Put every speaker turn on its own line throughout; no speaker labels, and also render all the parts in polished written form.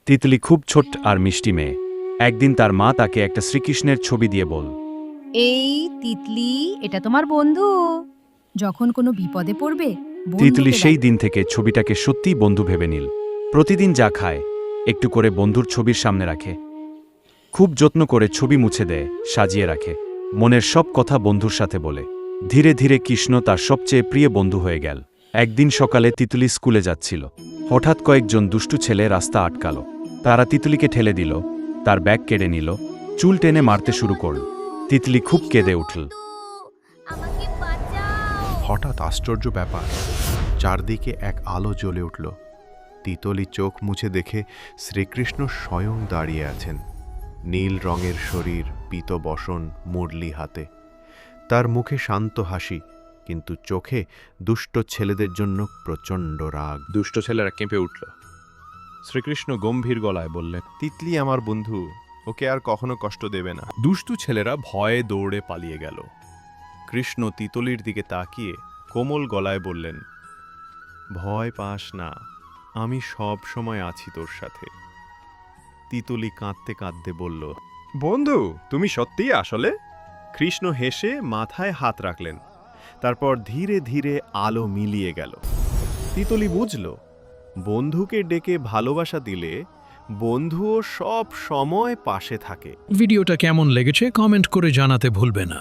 তিতলি খুব ছোট্ট আর মিষ্টি মেয়ে। একদিন তার মা তাকে একটা শ্রীকৃষ্ণের ছবি দিয়ে বল,
এই তিতলি, এটা তোমার বন্ধু। যখন কোনো বিপদে পড়বে
তিতলি
বন্ধুকে
সেই
ডাকবে।
দিন থেকে ছবিটাকে সত্যিই বন্ধু ভেবে নিল। প্রতিদিন যা খায় একটু করে বন্ধুর ছবির সামনে রাখে, খুব যত্ন করে ছবি মুছে দেয়, সাজিয়ে রাখে, মনের সব কথা বন্ধুর সাথে বলে। ধীরে ধীরে কৃষ্ণ তার সবচেয়ে প্রিয় বন্ধু হয়ে গেল। একদিন সকালে তিতলি স্কুলে যাচ্ছিল। হঠাৎ কয়েকজন দুষ্টু ছেলে রাস্তা আটকাল। তারা তিতলিকে ঠেলে দিল, তার ব্যাগ কেড়ে নিল, চুল টেনে মারতে শুরু করল। তিতলি খুব কেঁদে উঠল।
আমাকে বাঁচাও।
হঠাৎ আশ্চর্য ব্যাপার, চারদিকে এক আলো জ্বলে উঠল। তিতলি চোখ মুছে দেখে শ্রীকৃষ্ণ স্বয়ং দাঁড়িয়ে আছেন। নীল রঙের শরীর, পীত বসন, মুরলি হাতে। তার মুখে শান্ত হাসি, কিন্তু চোখে দুষ্ট ছেলেদের জন্য প্রচণ্ড রাগ।
দুষ্ট ছেলেরা কেঁপে উঠল। শ্রীকৃষ্ণ গম্ভীর গলায় বললেন,
তিতলি আমার বন্ধু, ওকে আর কখনো কষ্ট দেবে না।
দুষ্টু ছেলেরা ভয়ে দৌড়ে পালিয়ে গেল। কৃষ্ণ তিতলির দিকে তাকিয়ে কোমল গলায় বললেন, ভয় পাস না, আমি সব সময় আছি তোর সাথে। তিতলি কাঁদতে কাঁদতে বলল, বন্ধু, তুমি সত্যিই আসলে? কৃষ্ণ হেসে মাথায় হাত রাখলেন। তারপর ধীরে ধীরে আলো মিলিয়ে গেল। তিতলি বুঝল, বন্ধুকে ডেকে ভালোবাসা দিলে বন্ধুও সব সময় পাশে থাকে।
ভিডিওটা কেমন লেগেছে কমেন্ট করে জানাতে ভুলবে না।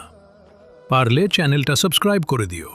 পারলে চ্যানেলটা সাবস্ক্রাইব করে দিও।